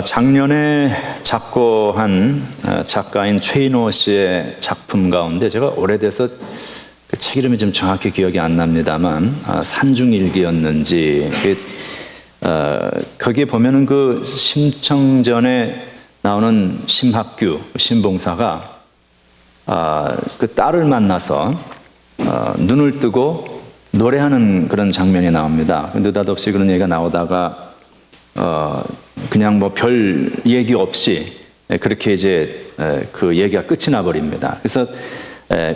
작년에 작고한 작가인 최인호 씨의 작품 가운데 제가 오래돼서 그 책 이름이 좀 정확히 기억이 안 납니다만 산중일기였는지 거기에 보면은 그 심청전에 나오는 심학규 신봉사가 그 딸을 만나서 눈을 뜨고 노래하는 그런 장면이 나옵니다. 느닷없이 그런 얘기가 나오다가 그냥 뭐 별 얘기 없이 그렇게 이제 그 얘기가 끝이 나버립니다. 그래서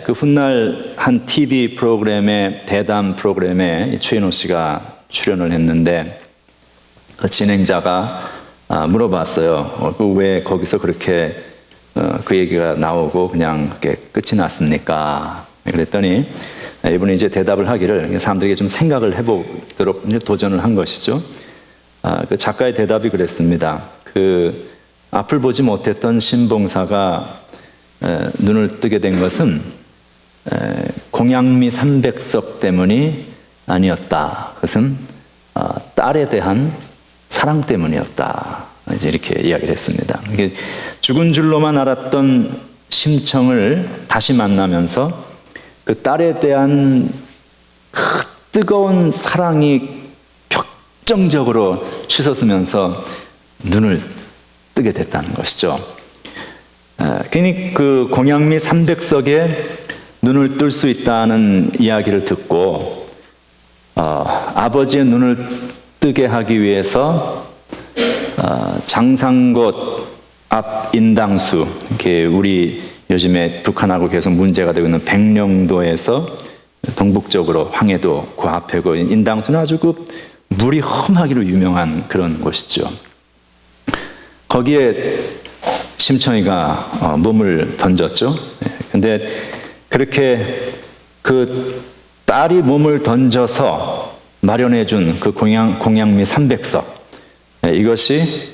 그 훗날 한 TV 프로그램에 대담 프로그램에 최인호 씨가 출연을 했는데 그 진행자가 물어봤어요. 왜 거기서 그렇게 그 얘기가 나오고 그냥 그렇게 끝이 났습니까? 그랬더니 이분이 이제 대답을 하기를 사람들에게 좀 생각을 해보도록 도전을 한 것이죠. 그 작가의 대답이 그랬습니다. 그 앞을 보지 못했던 신봉사가 눈을 뜨게 된 것은 공양미 300석 때문이 아니었다. 그것은 딸에 대한 사랑 때문이었다. 이제 이렇게 이야기를 했습니다. 죽은 줄로만 알았던 심청을 다시 만나면서 그 딸에 대한 그 뜨거운 사랑이 격정적으로 씻어쓰면서 눈을 뜨게 됐다는 것이죠. 괜히 그 공양미 300석에 눈을 뜰 수 있다는 이야기를 듣고 아버지의 눈을 뜨게 하기 위해서 장상곶 앞 인당수, 이렇게 우리 요즘에 북한하고 계속 문제가 되고 있는 백령도에서 동북쪽으로 황해도 그 앞에 그 인당수는 아주 그 물이 험하기로 유명한 그런 곳이죠. 거기에 심청이가 몸을 던졌죠. 근데 그렇게 그 딸이 몸을 던져서 마련해준 그 공양미 300석, 이것이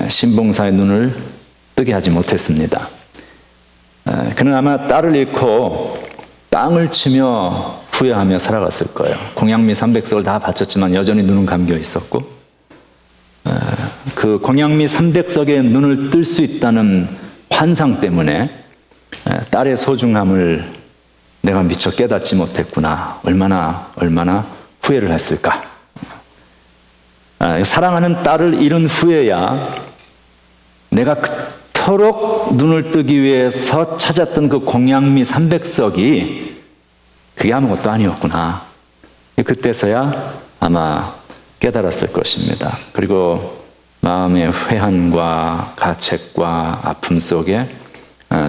신봉사의 눈을 뜨게 하지 못했습니다. 그는 아마 딸을 잃고 땅을 치며 후회하며 살아갔을 거예요. 공양미 300석을 다 바쳤지만 여전히 눈은 감겨 있었고, 그 공양미 300석에 눈을 뜰 수 있다는 환상 때문에 딸의 소중함을 내가 미처 깨닫지 못했구나. 얼마나 후회를 했을까. 사랑하는 딸을 잃은 후에야 내가 그토록 눈을 뜨기 위해서 찾았던 그 공양미 300석이 그게 아무것도 아니었구나. 그때서야 아마 깨달았을 것입니다. 그리고 마음의 회한과 가책과 아픔 속에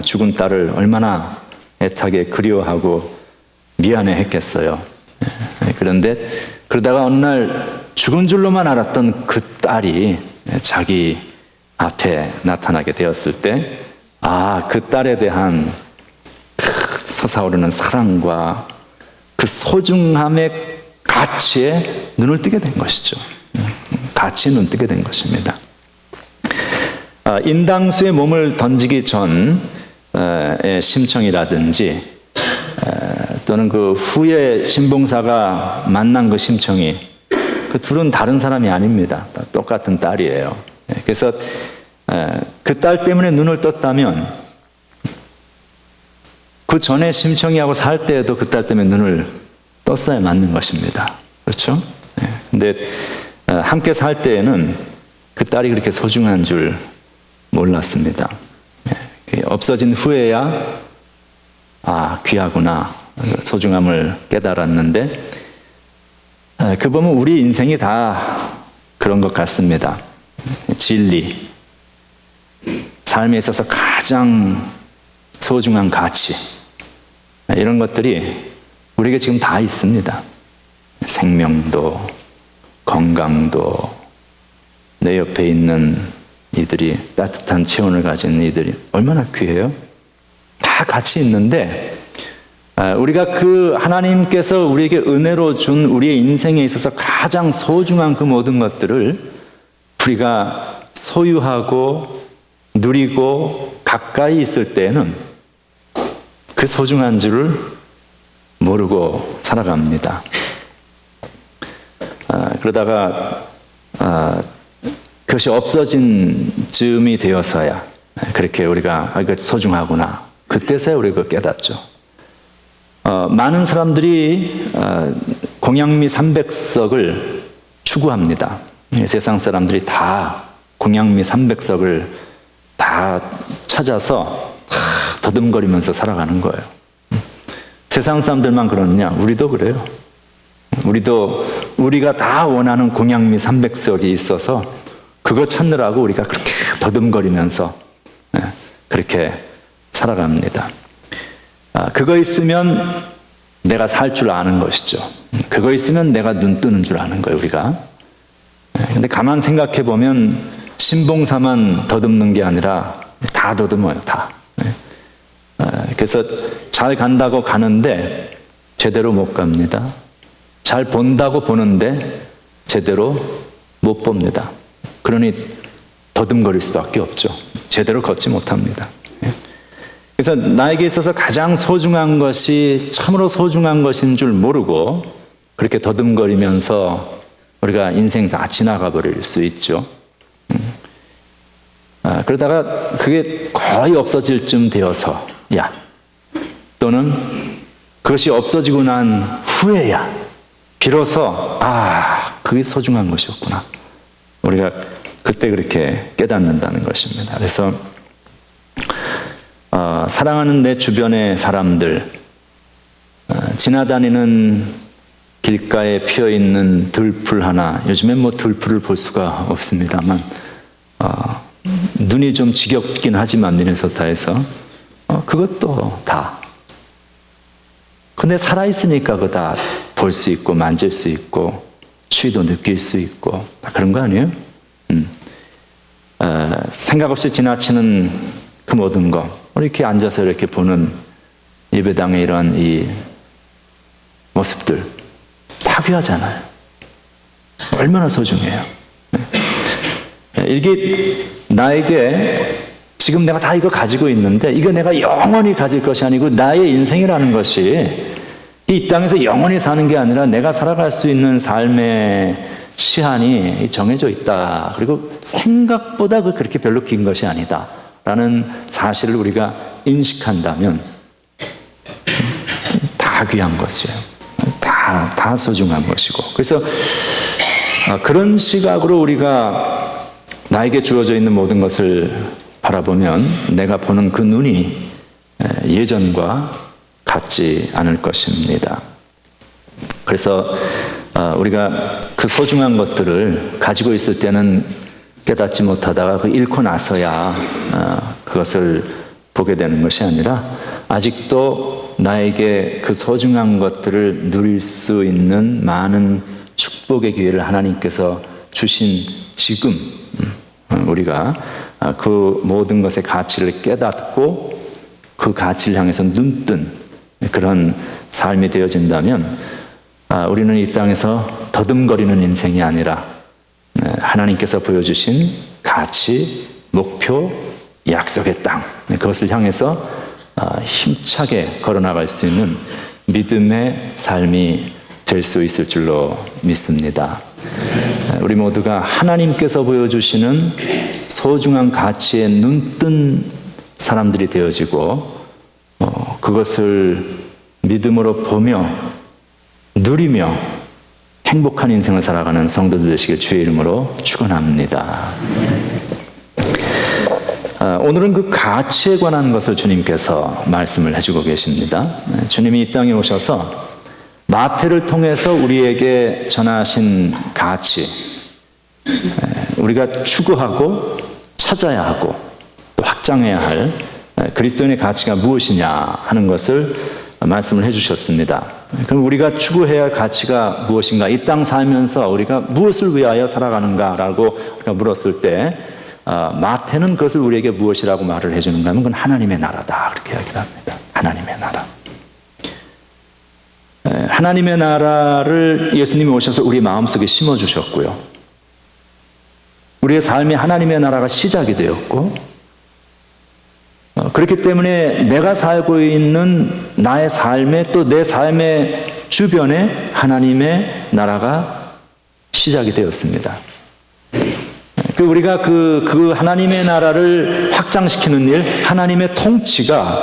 죽은 딸을 얼마나 애타게 그리워하고 미안해했겠어요. 그런데 그러다가 어느 날 죽은 줄로만 알았던 그 딸이 자기 앞에 나타나게 되었을 때, 그 딸에 대한 그 솟아오르는 사랑과 그 소중함의 가치에 눈을 뜨게 된 것이죠. 가치에 눈 뜨게 된 것입니다. 인당수에 몸을 던지기 전의 심청이라든지 또는 그 후에 신봉사가 만난 그 심청이, 그 둘은 다른 사람이 아닙니다. 똑같은 딸이에요. 그래서 그 딸 때문에 눈을 떴다면 그 전에 심청이하고 살 때에도 그 딸 때문에 눈을 떴어야 맞는 것입니다. 그렇죠? 근데 함께 살 때에는 그 딸이 그렇게 소중한 줄 몰랐습니다. 없어진 후에야 귀하구나, 소중함을 깨달았는데, 그 보면 우리 인생이 다 그런 것 같습니다. 진리, 삶에 있어서 가장 소중한 가치, 이런 것들이 우리에게 지금 다 있습니다. 생명도, 건강도, 내 옆에 있는 이들이, 따뜻한 체온을 가진 이들이 얼마나 귀해요? 다 같이 있는데, 우리가 그 하나님께서 우리에게 은혜로 준 우리의 인생에 있어서 가장 소중한 그 모든 것들을 우리가 소유하고 누리고 가까이 있을 때에는 그 소중한 줄을 모르고 살아갑니다. 그러다가 그것이 없어진 즈음이 되어서야 그렇게 우리가 이거 소중하구나. 그때서야 우리가 깨닫죠. 많은 사람들이 공양미 300석을 추구합니다. 세상 사람들이 다 공양미 300석을 다 찾아서 더듬거리면서 살아가는 거예요. 세상 사람들만 그러느냐? 우리도 그래요. 우리가 다 원하는 공양미 300석이 있어서 그거 찾느라고 우리가 그렇게 더듬거리면서 그렇게 살아갑니다. 그거 있으면 내가 살 줄 아는 것이죠. 그거 있으면 내가 눈 뜨는 줄 아는 거예요, 우리가. 근데 가만 생각해 보면 신봉사만 더듬는 게 아니라 다 더듬어요, 다. 그래서 잘 간다고 가는데 제대로 못 갑니다. 잘 본다고 보는데 제대로 못 봅니다. 그러니 더듬거릴 수밖에 없죠. 제대로 걷지 못합니다. 그래서 나에게 있어서 가장 소중한 것이 참으로 소중한 것인 줄 모르고 그렇게 더듬거리면서 우리가 인생 다 지나가 버릴 수 있죠. 그러다가 그게 거의 없어질 쯤 되어서 또는 그것이 없어지고 난 후에야 비로소 그게 소중한 것이었구나. 우리가 그때 그렇게 깨닫는다는 것입니다. 그래서 사랑하는 내 주변의 사람들, 지나다니는 길가에 피어있는 들풀 하나, 요즘엔 뭐 들풀을 볼 수가 없습니다만 눈이 좀 지겹긴 하지만 미네소타에서 그것도 다 근데 살아있으니까 그거 다 볼 수 있고 만질 수 있고 추위도 느낄 수 있고 그런 거 아니에요? 생각 없이 지나치는 그 모든 거 우리 이렇게 앉아서 이렇게 보는 예배당의 이런 이 모습들 다 귀하잖아요. 얼마나 소중해요. 이게 나에게 지금 내가 다 이거 가지고 있는데 이거 내가 영원히 가질 것이 아니고 나의 인생이라는 것이 이 땅에서 영원히 사는 게 아니라 내가 살아갈 수 있는 삶의 시한이 정해져 있다. 그리고 생각보다 그렇게 별로 긴 것이 아니다. 라는 사실을 우리가 인식한다면 다 귀한 것이에요. 다 소중한 것이고. 그래서 그런 시각으로 우리가 나에게 주어져 있는 모든 것을 바라보면 내가 보는 그 눈이 예전과 같지 않을 것입니다. 그래서 우리가 그 소중한 것들을 가지고 있을 때는 깨닫지 못하다가 그 잃고 나서야 그것을 보게 되는 것이 아니라 아직도 나에게 그 소중한 것들을 누릴 수 있는 많은 축복의 기회를 하나님께서 주신 지금 우리가 그 모든 것의 가치를 깨닫고 그 가치를 향해서 눈뜬 그런 삶이 되어진다면 우리는 이 땅에서 더듬거리는 인생이 아니라 하나님께서 보여주신 가치, 목표, 약속의 땅 그것을 향해서 힘차게 걸어나갈 수 있는 믿음의 삶이 될 수 있을 줄로 믿습니다. 우리 모두가 하나님께서 보여주시는 소중한 가치에 눈뜬 사람들이 되어지고 그것을 믿음으로 보며 누리며 행복한 인생을 살아가는 성도들 되시길 주의 이름으로 축원합니다. 오늘은 그 가치에 관한 것을 주님께서 말씀을 해주고 계십니다. 주님이 이 땅에 오셔서 마태를 통해서 우리에게 전하신 가치, 우리가 추구하고 찾아야 하고 또 확장해야 할 그리스도인의 가치가 무엇이냐 하는 것을 말씀을 해주셨습니다. 그럼 우리가 추구해야 할 가치가 무엇인가? 이 땅 살면서 우리가 무엇을 위하여 살아가는가라고 우리가 물었을 때 마태는 그것을 우리에게 무엇이라고 말을 해주는가 하면 그건 하나님의 나라다 그렇게 이야기를 합니다. 하나님의 나라. 하나님의 나라를 예수님이 오셔서 우리 마음속에 심어주셨고요. 우리의 삶이 하나님의 나라가 시작이 되었고 그렇기 때문에 내가 살고 있는 나의 삶에 또 내 삶의 주변에 하나님의 나라가 시작이 되었습니다. 우리가 그 하나님의 나라를 확장시키는 일, 하나님의 통치가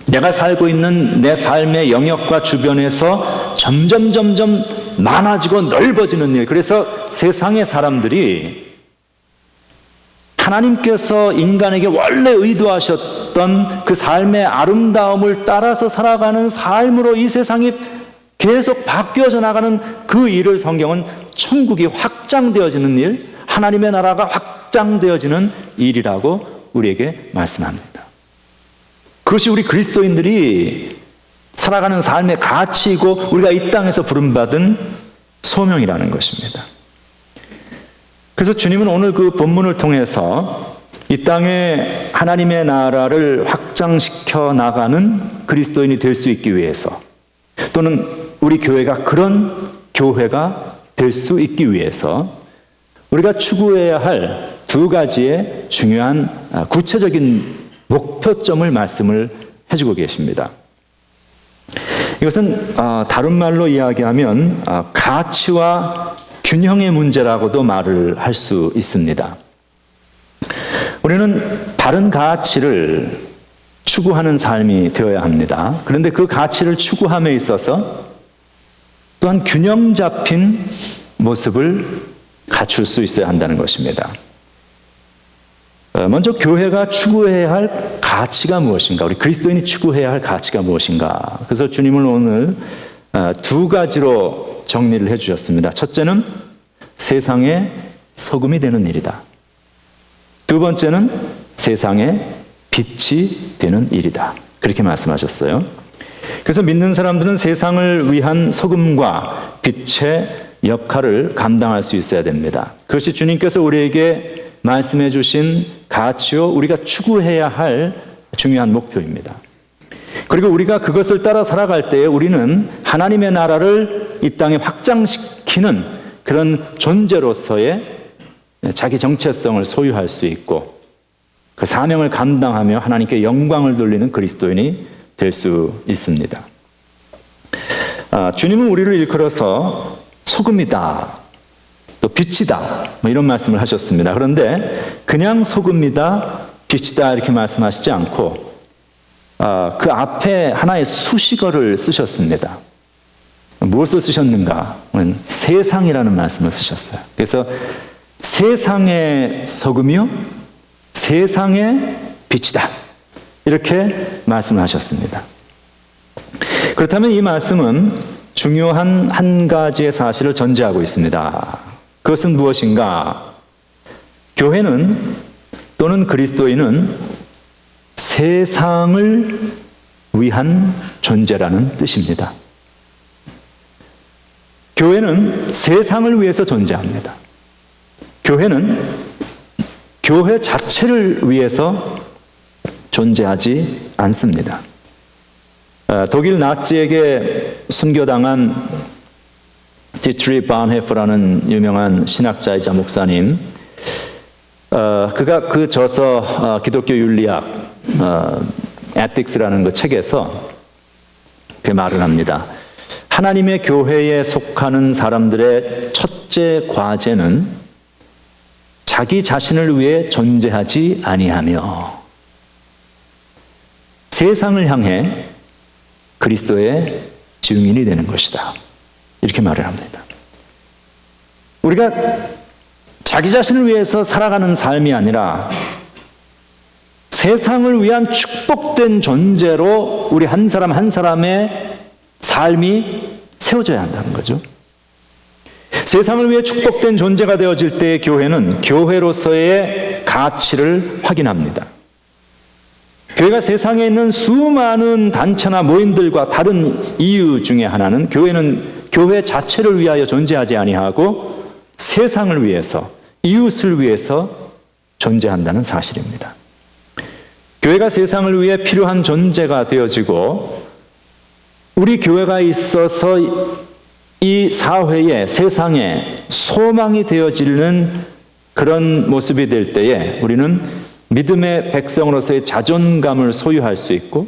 내가 살고 있는 내 삶의 영역과 주변에서 점점 많아지고 넓어지는 일. 그래서 세상의 사람들이 하나님께서 인간에게 원래 의도하셨던 그 삶의 아름다움을 따라서 살아가는 삶으로 이 세상이 계속 바뀌어져 나가는 그 일을 성경은 천국이 확장되어지는 일, 하나님의 나라가 확장되어지는 일이라고 우리에게 말씀합니다. 그것이 우리 그리스도인들이 살아가는 삶의 가치이고 우리가 이 땅에서 부름받은 소명이라는 것입니다. 그래서 주님은 오늘 그 본문을 통해서 이 땅에 하나님의 나라를 확장시켜 나가는 그리스도인이 될 수 있기 위해서, 또는 우리 교회가 그런 교회가 될 수 있기 위해서 우리가 추구해야 할 두 가지의 중요한 구체적인 목표점을 말씀을 해주고 계십니다. 이것은 다른 말로 이야기하면 가치와 균형의 문제라고도 말을 할 수 있습니다. 우리는 바른 가치를 추구하는 삶이 되어야 합니다. 그런데 그 가치를 추구함에 있어서 또한 균형 잡힌 모습을 갖출 수 있어야 한다는 것입니다. 먼저 교회가 추구해야 할 가치가 무엇인가? 우리 그리스도인이 추구해야 할 가치가 무엇인가? 그래서 주님은 오늘 두 가지로 정리를 해주셨습니다. 첫째는 세상의 소금이 되는 일이다. 두 번째는 세상의 빛이 되는 일이다. 그렇게 말씀하셨어요. 그래서 믿는 사람들은 세상을 위한 소금과 빛의 역할을 감당할 수 있어야 됩니다. 그것이 주님께서 우리에게 말씀해 주신 가치요, 우리가 추구해야 할 중요한 목표입니다. 그리고 우리가 그것을 따라 살아갈 때에 우리는 하나님의 나라를 이 땅에 확장시키는 그런 존재로서의 자기 정체성을 소유할 수 있고 그 사명을 감당하며 하나님께 영광을 돌리는 그리스도인이 될 수 있습니다. 주님은 우리를 일컬어서 소금이다, 또 빛이다, 이런 말씀을 하셨습니다. 그런데 그냥 소금이다, 빛이다 이렇게 말씀하시지 않고 그 앞에 하나의 수식어를 쓰셨습니다. 무엇을 쓰셨는가? 세상이라는 말씀을 쓰셨어요. 그래서 세상의 소금이요, 세상의 빛이다, 이렇게 말씀하셨습니다. 그렇다면 이 말씀은 중요한 한 가지의 사실을 전제하고 있습니다. 그것은 무엇인가? 교회는 또는 그리스도인은 세상을 위한 존재라는 뜻입니다. 교회는 세상을 위해서 존재합니다. 교회는 교회 자체를 위해서 존재하지 않습니다. 독일 나치에게 순교당한 디트리 바운헤퍼라는 유명한 신학자이자 목사님, 그가 그 저서 기독교 윤리학 에틱스라는 그 책에서 그 말을 합니다. 하나님의 교회에 속하는 사람들의 첫째 과제는 자기 자신을 위해 존재하지 아니하며 세상을 향해 그리스도의 증인이 되는 것이다. 이렇게 말을 합니다. 우리가 자기 자신을 위해서 살아가는 삶이 아니라 세상을 위한 축복된 존재로 우리 한 사람 한 사람의 삶이 세워져야 한다는 거죠. 세상을 위해 축복된 존재가 되어질 때 교회는 교회로서의 가치를 확인합니다. 교회가 세상에 있는 수많은 단체나 모임들과 다른 이유 중에 하나는 교회는 교회 자체를 위하여 존재하지 아니하고 세상을 위해서, 이웃을 위해서 존재한다는 사실입니다. 교회가 세상을 위해 필요한 존재가 되어지고 우리 교회가 있어서 이 사회에, 세상에 소망이 되어지는 그런 모습이 될 때에 우리는 믿음의 백성으로서의 자존감을 소유할 수 있고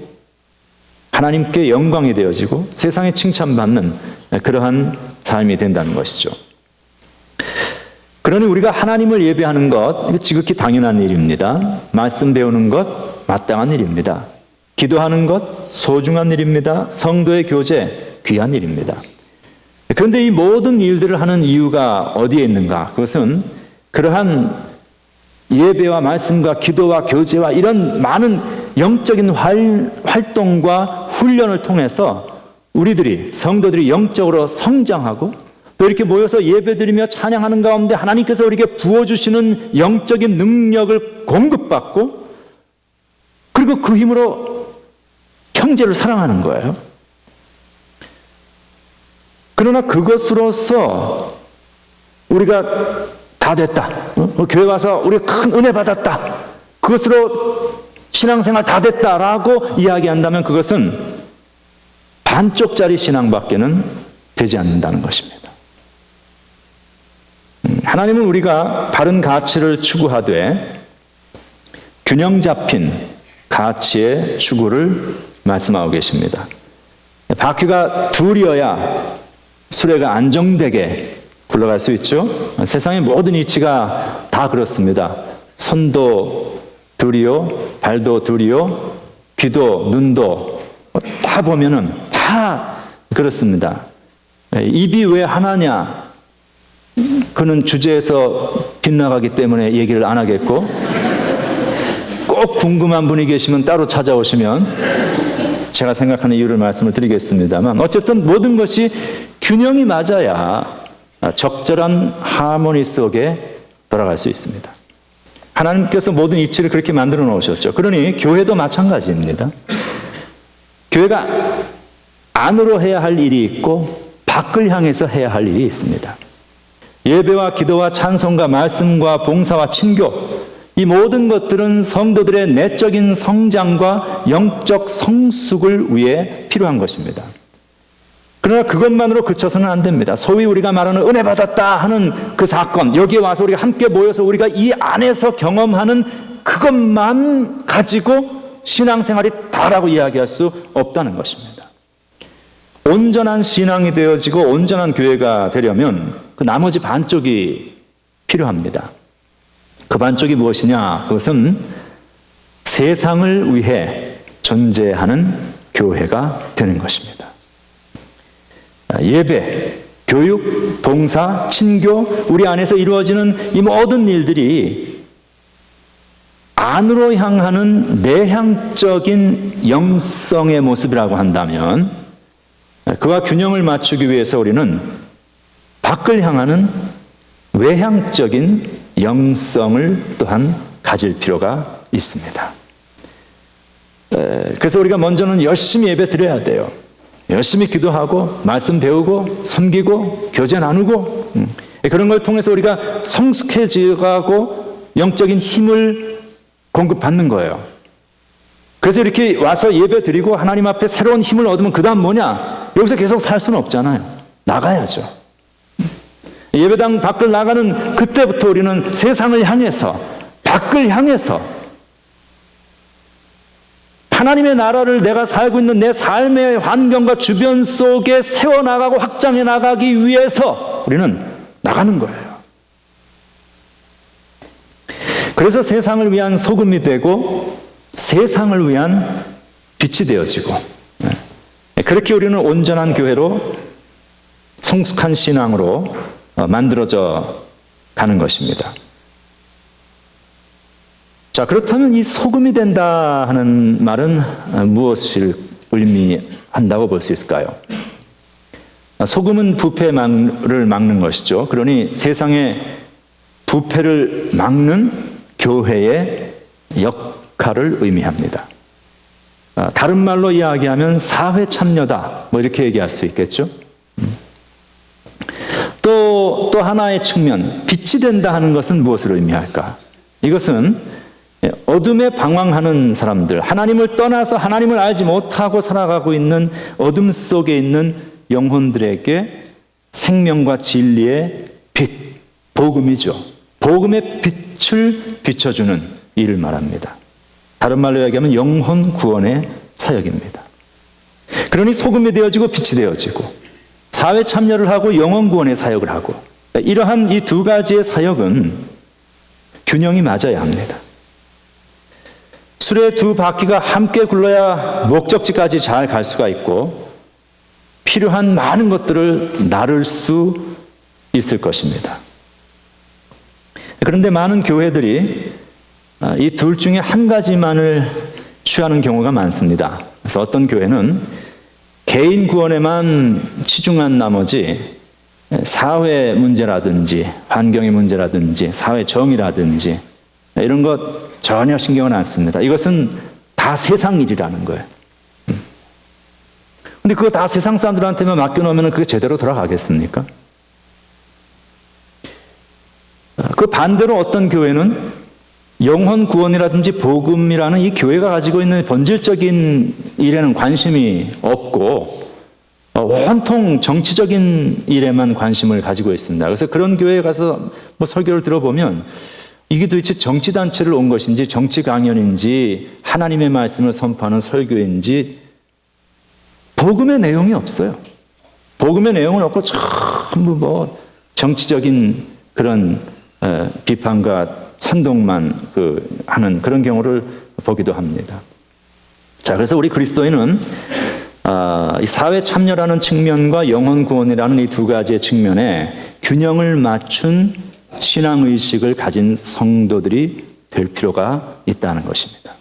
하나님께 영광이 되어지고 세상에 칭찬받는 그러한 삶이 된다는 것이죠. 그러니 우리가 하나님을 예배하는 것, 이거 지극히 당연한 일입니다. 말씀 배우는 것, 마땅한 일입니다. 기도하는 것, 소중한 일입니다. 성도의 교제, 귀한 일입니다. 그런데 이 모든 일들을 하는 이유가 어디에 있는가? 그것은 그러한 예배와 말씀과 기도와 교제와 이런 많은 영적인 활동과 훈련을 통해서 우리들이, 성도들이 영적으로 성장하고 또 이렇게 모여서 예배드리며 찬양하는 가운데 하나님께서 우리에게 부어주시는 영적인 능력을 공급받고 그리고 그 힘으로 형제를 사랑하는 거예요. 그러나 그것으로서 우리가 다 됐다. 교회 와서 우리가 큰 은혜 받았다. 그것으로 신앙생활 다 됐다라고 이야기한다면 그것은 반쪽짜리 신앙밖에는 되지 않는다는 것입니다. 하나님은 우리가 바른 가치를 추구하되 균형 잡힌 가치의 추구를 말씀하고 계십니다. 바퀴가 둘이어야 수레가 안정되게 굴러갈 수 있죠. 세상의 모든 이치가 다 그렇습니다. 손도 둘이요, 발도 둘이요, 귀도 눈도 다 보면은 다 그렇습니다. 입이 왜 하나냐? 그는 주제에서 빗나가기 때문에 얘기를 안 하겠고 꼭 궁금한 분이 계시면 따로 찾아오시면 제가 생각하는 이유를 말씀을 드리겠습니다만 어쨌든 모든 것이 균형이 맞아야 적절한 하모니 속에 돌아갈 수 있습니다. 하나님께서 모든 이치를 그렇게 만들어 놓으셨죠. 그러니 교회도 마찬가지입니다. 교회가 안으로 해야 할 일이 있고 밖을 향해서 해야 할 일이 있습니다. 예배와 기도와 찬송과 말씀과 봉사와 친교, 이 모든 것들은 성도들의 내적인 성장과 영적 성숙을 위해 필요한 것입니다. 그러나 그것만으로 그쳐서는 안 됩니다. 소위 우리가 말하는 은혜 받았다 하는 그 사건, 여기에 와서 우리가 함께 모여서 우리가 이 안에서 경험하는 그것만 가지고 신앙생활이 다라고 이야기할 수 없다는 것입니다. 온전한 신앙이 되어지고 온전한 교회가 되려면 그 나머지 반쪽이 필요합니다. 그 반쪽이 무엇이냐? 그것은 세상을 위해 존재하는 교회가 되는 것입니다. 예배, 교육, 봉사, 친교, 우리 안에서 이루어지는 이 모든 일들이 안으로 향하는 내향적인 영성의 모습이라고 한다면 그와 균형을 맞추기 위해서 우리는 밖을 향하는 외향적인 영성을 또한 가질 필요가 있습니다. 그래서 우리가 먼저는 열심히 예배 드려야 돼요. 열심히 기도하고 말씀 배우고 섬기고 교제 나누고 그런 걸 통해서 우리가 성숙해지고 영적인 힘을 공급받는 거예요. 그래서 이렇게 와서 예배 드리고 하나님 앞에 새로운 힘을 얻으면 그 다음 뭐냐? 여기서 계속 살 수는 없잖아요. 나가야죠. 예배당 밖을 나가는 그때부터 우리는 세상을 향해서 밖을 향해서 하나님의 나라를 내가 살고 있는 내 삶의 환경과 주변 속에 세워나가고 확장해 나가기 위해서 우리는 나가는 거예요. 그래서 세상을 위한 소금이 되고 세상을 위한 빛이 되어지고 그렇게 우리는 온전한 교회로 성숙한 신앙으로 만들어져 가는 것입니다. 자, 그렇다면 이 소금이 된다 하는 말은 무엇을 의미한다고 볼 수 있을까요? 소금은 부패를 막는 것이죠. 그러니 세상의 부패를 막는 교회의 역할을 의미합니다. 다른 말로 이야기하면 사회 참여다, 뭐 이렇게 얘기할 수 있겠죠. 또 하나의 측면, 빛이 된다 하는 것은 무엇을 의미할까? 이것은 어둠에 방황하는 사람들, 하나님을 떠나서 하나님을 알지 못하고 살아가고 있는 어둠 속에 있는 영혼들에게 생명과 진리의 빛, 복음이죠. 복음의 빛을 비춰주는 일을 말합니다. 다른 말로 이야기하면 영혼 구원의 사역입니다. 그러니 소금이 되어지고 빛이 되어지고 사회 참여를 하고 영혼 구원의 사역을 하고 이러한 이 두 가지의 사역은 균형이 맞아야 합니다. 수레 두 바퀴가 함께 굴러야 목적지까지 잘 갈 수가 있고 필요한 많은 것들을 나를 수 있을 것입니다. 그런데 많은 교회들이 이 둘 중에 한 가지만을 취하는 경우가 많습니다. 그래서 어떤 교회는 개인 구원에만 치중한 나머지 사회 문제라든지 환경의 문제라든지 사회 정의라든지 이런 것 전혀 신경을 안 씁니다. 이것은 다 세상 일이라는 거예요. 근데 그거 다 세상 사람들한테만 맡겨놓으면 그게 제대로 돌아가겠습니까? 그 반대로 어떤 교회는 영혼 구원이라든지 복음이라는 이 교회가 가지고 있는 본질적인 일에는 관심이 없고 온통 정치적인 일에만 관심을 가지고 있습니다. 그래서 그런 교회에 가서 설교를 들어보면 이게 도대체 정치단체를 온 것인지 정치 강연인지 하나님의 말씀을 선포하는 설교인지 복음의 내용이 없어요. 복음의 내용은 없고 전부 정치적인 그런 비판과 선동만 하는 그런 경우를 보기도 합니다. 자, 그래서 우리 그리스도인은 이 사회 참여라는 측면과 영혼 구원이라는 이 두 가지의 측면에 균형을 맞춘 신앙의식을 가진 성도들이 될 필요가 있다는 것입니다.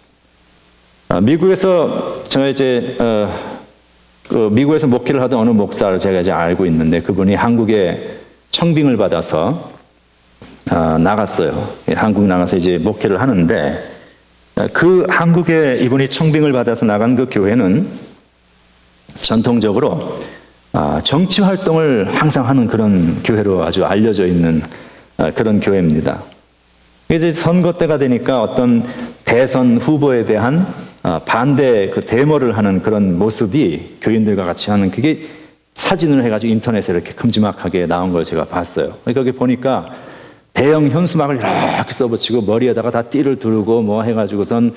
미국에서 제가 미국에서 목회를 하던 어느 목사를 제가 이제 알고 있는데 그분이 한국에 청빙을 받아서 나갔어요. 한국 나가서 이제 목회를 하는데 그 한국에 이분이 청빙을 받아서 나간 그 교회는 전통적으로 정치 활동을 항상 하는 그런 교회로 아주 알려져 있는 그런 교회입니다. 이제 선거 때가 되니까 어떤 대선 후보에 대한 반대 데모를 하는 그런 모습이 교인들과 같이 하는 그게 사진을 해가지고 인터넷에 이렇게 큼지막하게 나온 걸 제가 봤어요. 거기 보니까 대형 현수막을 이렇게 써붙이고 머리에다가 다 띠를 두르고 해가지고선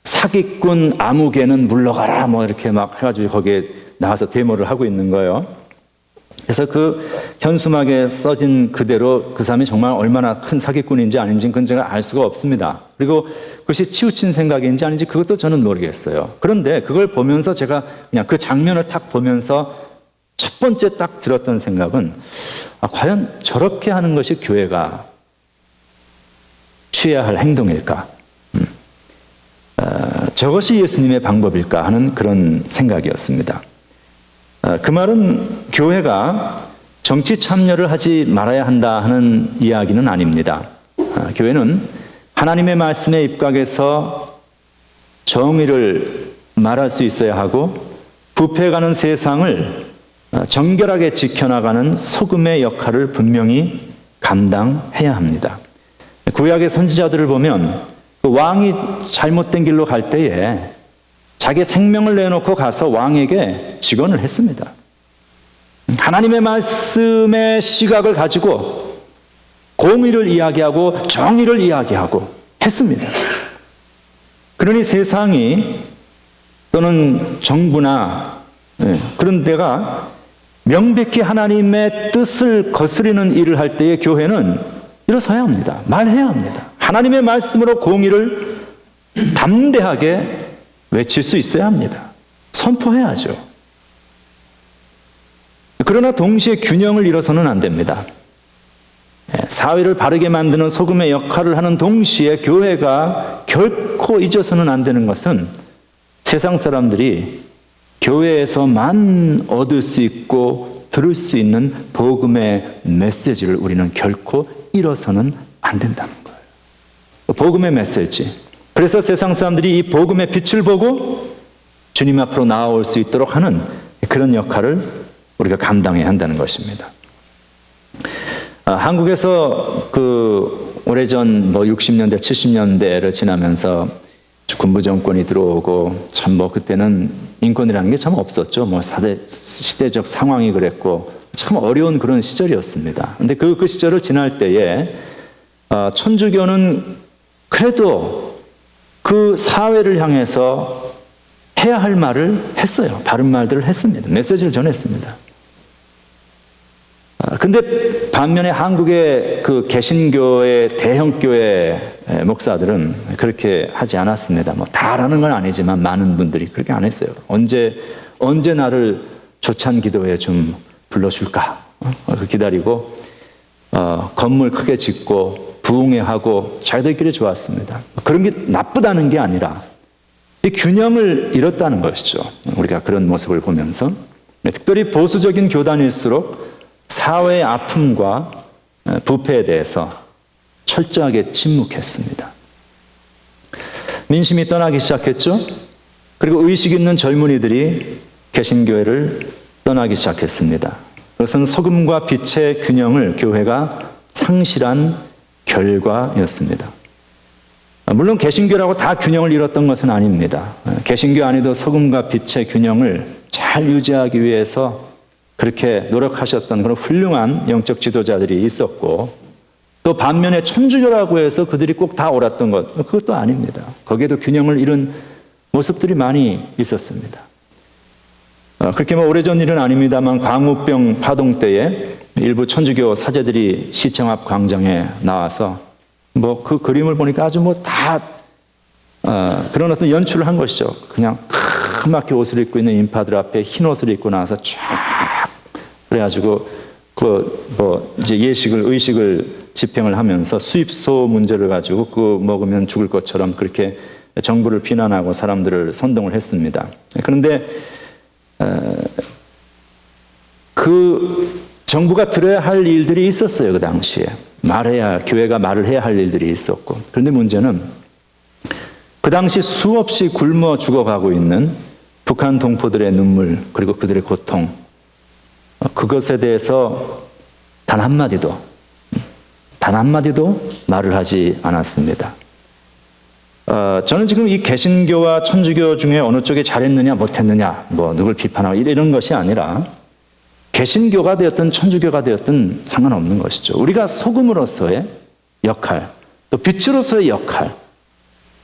사기꾼 아무개는 물러가라 이렇게 막 해가지고 거기에 나와서 데모를 하고 있는 거예요. 그래서 그 현수막에 써진 그대로 그 사람이 정말 얼마나 큰 사기꾼인지 아닌지 그건 제가 알 수가 없습니다. 그리고 그것이 치우친 생각인지 아닌지 그것도 저는 모르겠어요. 그런데 그걸 보면서 제가 그냥 그 장면을 딱 보면서 첫 번째 딱 들었던 생각은 과연 저렇게 하는 것이 교회가 취해야 할 행동일까? 저것이 예수님의 방법일까 하는 그런 생각이었습니다. 그 말은 교회가 정치 참여를 하지 말아야 한다 하는 이야기는 아닙니다. 교회는 하나님의 말씀에 입각해서 정의를 말할 수 있어야 하고 부패가는 세상을 정결하게 지켜나가는 소금의 역할을 분명히 감당해야 합니다. 구약의 선지자들을 보면 그 왕이 잘못된 길로 갈 때에 자기 생명을 내놓고 가서 왕에게 직언을 했습니다. 하나님의 말씀의 시각을 가지고 공의를 이야기하고 정의를 이야기하고 했습니다. 그러니 세상이 또는 정부나 그런 데가 명백히 하나님의 뜻을 거스리는 일을 할 때에 교회는 일어서야 합니다. 말해야 합니다. 하나님의 말씀으로 공의를 담대하게 외칠 수 있어야 합니다. 선포해야죠. 그러나 동시에 균형을 잃어서는 안 됩니다. 사회를 바르게 만드는 소금의 역할을 하는 동시에 교회가 결코 잊어서는 안 되는 것은 세상 사람들이 교회에서만 얻을 수 있고 들을 수 있는 복음의 메시지를 우리는 결코 잃어서는 안 된다는 거예요. 복음의 메시지. 그래서 세상 사람들이 이 복음의 빛을 보고 주님 앞으로 나아올 수 있도록 하는 그런 역할을 우리가 감당해야 한다는 것입니다. 한국에서 오래전 60년대, 70년대를 지나면서 군부 정권이 들어오고 참 그때는 인권이라는 게 참 없었죠. 시대적 상황이 그랬고 참 어려운 그런 시절이었습니다. 근데 그 시절을 지날 때에 천주교는 그래도 그 사회를 향해서 해야 할 말을 했어요. 바른 말들을 했습니다. 메시지를 전했습니다. 근데 반면에 한국의 그 개신교의 대형교회 목사들은 그렇게 하지 않았습니다. 뭐 다라는 건 아니지만 많은 분들이 그렇게 안 했어요. 언제 나를 조찬 기도회 좀 불러줄까? 기다리고 건물 크게 짓고 부흥회하고 자기들끼리 좋았습니다. 그런 게 나쁘다는 게 아니라 이 균형을 잃었다는 것이죠. 우리가 그런 모습을 보면서 특별히 보수적인 교단일수록 사회의 아픔과 부패에 대해서 철저하게 침묵했습니다. 민심이 떠나기 시작했죠. 그리고 의식 있는 젊은이들이 개신교회를 떠나기 시작했습니다. 그것은 소금과 빛의 균형을 교회가 상실한 결과였습니다. 물론 개신교라고 다 균형을 잃었던 것은 아닙니다. 개신교 안에도 소금과 빛의 균형을 잘 유지하기 위해서 그렇게 노력하셨던 그런 훌륭한 영적 지도자들이 있었고, 또 반면에 천주교라고 해서 그들이 꼭 다 옳았던 것, 그것도 아닙니다. 거기에도 균형을 잃은 모습들이 많이 있었습니다. 그렇게 오래전 일은 아닙니다만 광우병 파동 때에 일부 천주교 사제들이 시청 앞 광장에 나와서 그 그림을 보니까 아주 다 그런 어떤 연출을 한 것이죠. 그냥 까맣게 옷을 입고 있는 인파들 앞에 흰 옷을 입고 나와서 쫙 그래가지고 이제 의식을 집행을 하면서 수입소 문제를 가지고 그거 먹으면 죽을 것처럼 그렇게 정부를 비난하고 사람들을 선동을 했습니다. 그런데 그 정부가 들어야 할 일들이 있었어요. 그 당시에 교회가 말을 해야 할 일들이 있었고, 그런데 문제는 그 당시 수없이 굶어 죽어가고 있는 북한 동포들의 눈물 그리고 그들의 고통, 그것에 대해서 단 한마디도 말을 하지 않았습니다. 저는 지금 이 개신교와 천주교 중에 어느 쪽이 잘했느냐 못했느냐 누굴 비판하고 이런 것이 아니라 개신교가 되었든 천주교가 되었든 상관없는 것이죠. 우리가 소금으로서의 역할, 또 빛으로서의 역할,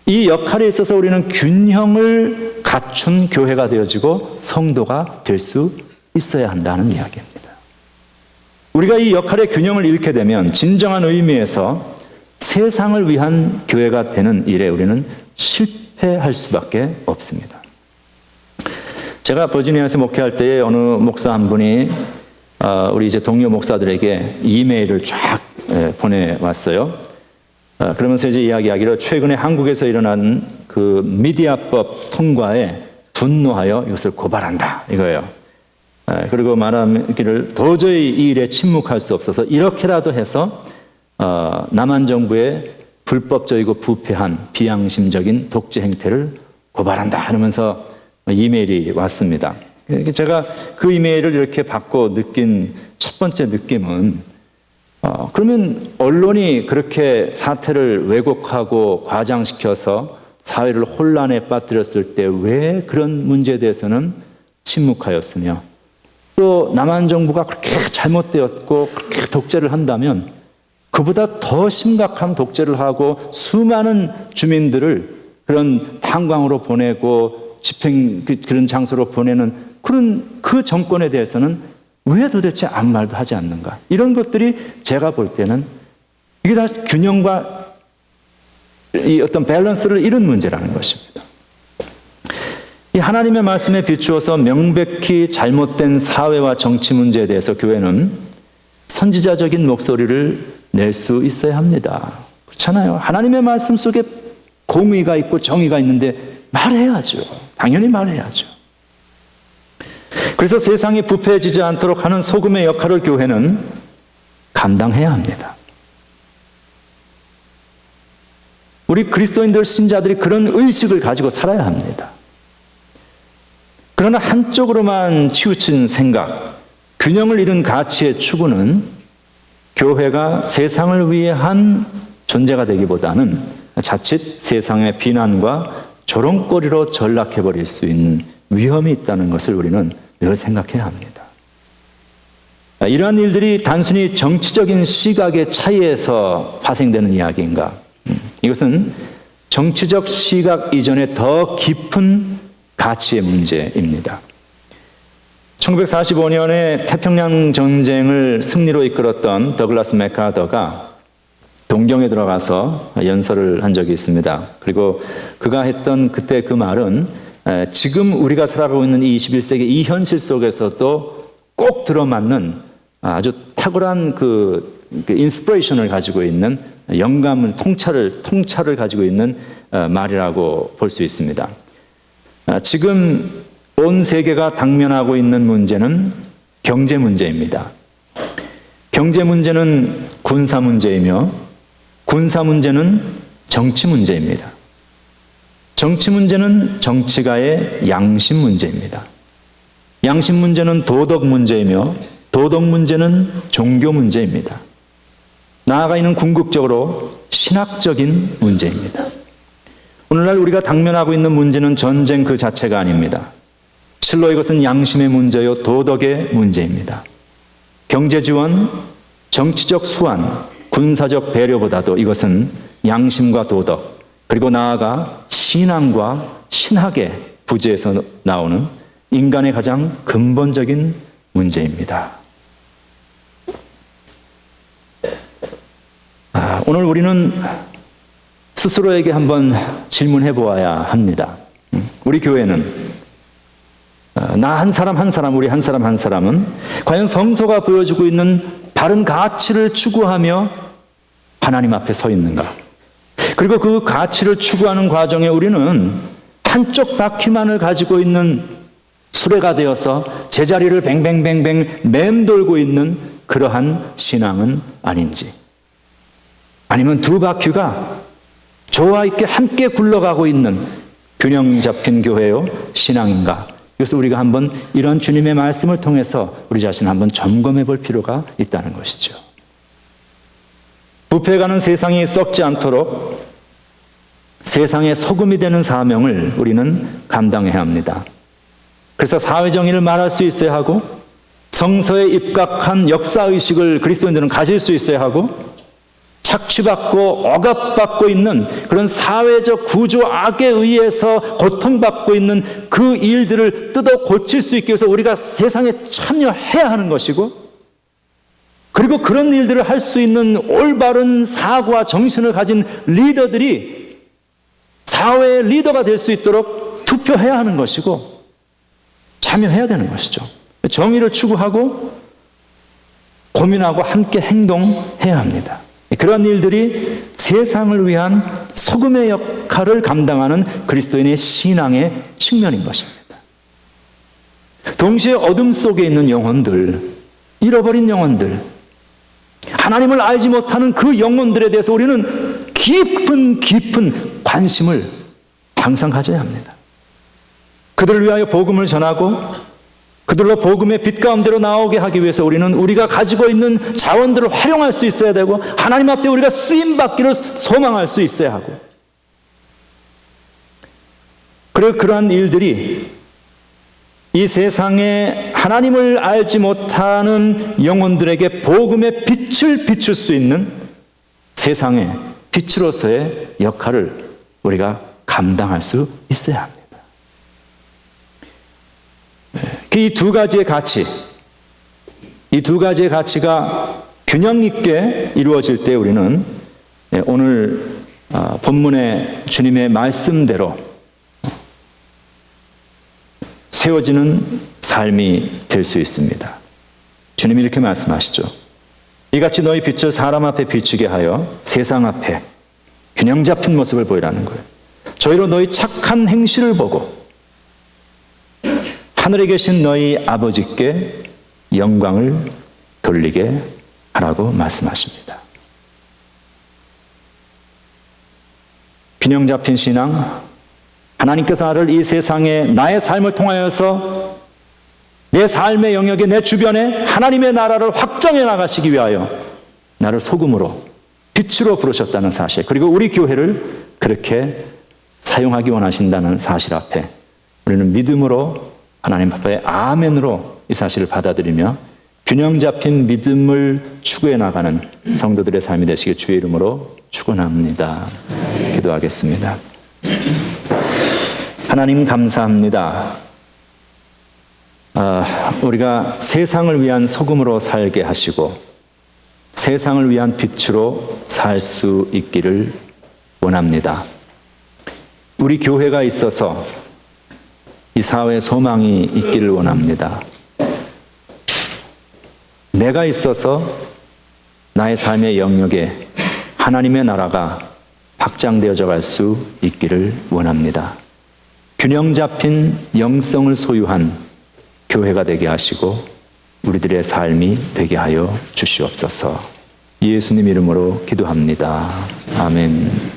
이 역할에 있어서 우리는 균형을 갖춘 교회가 되어지고 성도가 될 수 있어야 한다는 이야기입니다. 우리가 이 역할의 균형을 잃게 되면 진정한 의미에서 세상을 위한 교회가 되는 일에 우리는 실패할 수밖에 없습니다. 제가 버지니아에서 목회할 때에 어느 목사 한 분이 우리 이제 동료 목사들에게 이메일을 쫙 보내왔어요. 그러면서 이제 이야기하기를 최근에 한국에서 일어난 그 미디어법 통과에 분노하여 이것을 고발한다 이거예요. 그리고 말하기를 도저히 이 일에 침묵할 수 없어서 이렇게라도 해서 남한 정부의 불법적이고 부패한 비양심적인 독재 행태를 고발한다 하면서 이메일이 왔습니다. 제가 그 이메일을 이렇게 받고 느낀 첫 번째 느낌은 그러면 언론이 그렇게 사태를 왜곡하고 과장시켜서 사회를 혼란에 빠뜨렸을 때 왜 그런 문제에 대해서는 침묵하였으며, 또 남한 정부가 그렇게 잘못되었고 그렇게 독재를 한다면 그보다 더 심각한 독재를 하고 수많은 주민들을 그런 탄광으로 보내고 그런 장소로 보내는 그 정권에 대해서는 왜 도대체 아무 말도 하지 않는가? 이런 것들이 제가 볼 때는 이게 다 균형과 이 어떤 밸런스를 잃은 문제라는 것입니다. 이 하나님의 말씀에 비추어서 명백히 잘못된 사회와 정치 문제에 대해서 교회는 선지자적인 목소리를 낼 수 있어야 합니다. 그렇잖아요. 하나님의 말씀 속에 공의가 있고 정의가 있는데 말해야죠. 당연히 말해야죠. 그래서 세상이 부패해지지 않도록 하는 소금의 역할을 교회는 감당해야 합니다. 우리 그리스도인들 신자들이 그런 의식을 가지고 살아야 합니다. 그러나 한쪽으로만 치우친 생각, 균형을 잃은 가치의 추구는 교회가 세상을 위해 한 존재가 되기보다는 자칫 세상의 비난과 조롱거리로 전락해버릴 수 있는 위험이 있다는 것을 우리는 늘 생각해야 합니다. 이러한 일들이 단순히 정치적인 시각의 차이에서 파생되는 이야기인가? 이것은 정치적 시각 이전에 더 깊은 가치의 문제입니다. 1945년에 태평양 전쟁을 승리로 이끌었던 더글라스 맥카더가 동경에 들어가서 연설을 한 적이 있습니다. 그리고 그가 했던 그때 그 말은 지금 우리가 살아가고 있는 이 21세기 이 현실 속에서도 꼭 들어맞는 아주 탁월한 그 인스피레이션을 가지고 있는 영감을 통찰을 가지고 있는 말이라고 볼 수 있습니다. 지금 온 세계가 당면하고 있는 문제는 경제 문제입니다. 경제 문제는 군사 문제이며 군사 문제는 정치 문제입니다. 정치 문제는 정치가의 양심 문제입니다. 양심 문제는 도덕 문제이며 도덕 문제는 종교 문제입니다. 나아가 있는 궁극적으로 신학적인 문제입니다. 오늘날 우리가 당면하고 있는 문제는 전쟁 그 자체가 아닙니다. 실로 이것은 양심의 문제요 도덕의 문제입니다. 경제 지원, 정치적 수완, 군사적 배려보다도 이것은 양심과 도덕, 그리고 나아가 신앙과 신학의 부재에서 나오는 인간의 가장 근본적인 문제입니다. 오늘 우리는 스스로에게 한번 질문해 보아야 합니다. 우리 교회는 나 한 사람, 우리 한 사람은 과연 성서가 보여주고 있는 바른 가치를 추구하며 하나님 앞에 서 있는가? 그리고 그 가치를 추구하는 과정에 우리는 한쪽 바퀴만을 가지고 있는 수레가 되어서 제자리를 뱅뱅뱅뱅 맴돌고 있는 그러한 신앙은 아닌지, 아니면 두 바퀴가 저와 있게 함께 굴러가고 있는 균형 잡힌 교회요 신앙인가? 그래서 우리가 한번 이런 주님의 말씀을 통해서 우리 자신을 한번 점검해 볼 필요가 있다는 것이죠. 부패가는 세상이 썩지 않도록 세상의 소금이 되는 사명을 우리는 감당해야 합니다. 그래서 사회정의를 말할 수 있어야 하고 성서에 입각한 역사의식을 그리스도인들은 가질 수 있어야 하고 착취받고 억압받고 있는 그런 사회적 구조 악에 의해서 고통받고 있는 그 일들을 뜯어 고칠 수 있기 위해서 우리가 세상에 참여해야 하는 것이고, 그리고 그런 일들을 할 수 있는 올바른 사고와 정신을 가진 리더들이 사회의 리더가 될 수 있도록 투표해야 하는 것이고 참여해야 되는 것이죠. 정의를 추구하고 고민하고 함께 행동해야 합니다. 그런 일들이 세상을 위한 소금의 역할을 감당하는 그리스도인의 신앙의 측면인 것입니다. 동시에 어둠 속에 있는 영혼들, 잃어버린 영혼들, 하나님을 알지 못하는 그 영혼들에 대해서 우리는 깊은 관심을 항상 가져야 합니다. 그들을 위하여 복음을 전하고 그들로 복음의 빛 가운데로 나오게 하기 위해서 우리는 우리가 가지고 있는 자원들을 활용할 수 있어야 되고 하나님 앞에 우리가 쓰임받기를 소망할 수 있어야 하고, 그리고 그러한 일들이 이 세상에 하나님을 알지 못하는 영혼들에게 복음의 빛을 비출 수 있는 세상의 빛으로서의 역할을 우리가 감당할 수 있어야 합니다. 이 두 가지의 가치, 이 두 가지의 가치가 균형 있게 이루어질 때 우리는 오늘 본문의 주님의 말씀대로 세워지는 삶이 될 수 있습니다. 주님이 이렇게 말씀하시죠. 이같이 너희 빛을 사람 앞에 비추게 하여 세상 앞에 균형 잡힌 모습을 보이라는 거예요. 저희로 너희 착한 행실을 보고 하늘에 계신 너희 아버지께 영광을 돌리게 하라고 말씀하십니다. 균형 잡힌 신앙, 하나님께서 나를 이 세상에 나의 삶을 통하여서 내 삶의 영역에 내 주변에 하나님의 나라를 확장해 나가시기 위하여 나를 소금으로 빛으로 부르셨다는 사실, 그리고 우리 교회를 그렇게 사용하기 원하신다는 사실 앞에 우리는 믿음으로 하나님 앞에 아멘으로 이 사실을 받아들이며 균형 잡힌 믿음을 추구해 나가는 성도들의 삶이 되시길 주의 이름으로 축원합니다. 기도하겠습니다. 하나님 감사합니다. 우리가 세상을 위한 소금으로 살게 하시고 세상을 위한 빛으로 살 수 있기를 원합니다. 우리 교회가 있어서 이 사회에 소망이 있기를 원합니다. 내가 있어서 나의 삶의 영역에 하나님의 나라가 확장되어져 갈 수 있기를 원합니다. 균형 잡힌 영성을 소유한 교회가 되게 하시고 우리들의 삶이 되게 하여 주시옵소서. 예수님 이름으로 기도합니다. 아멘.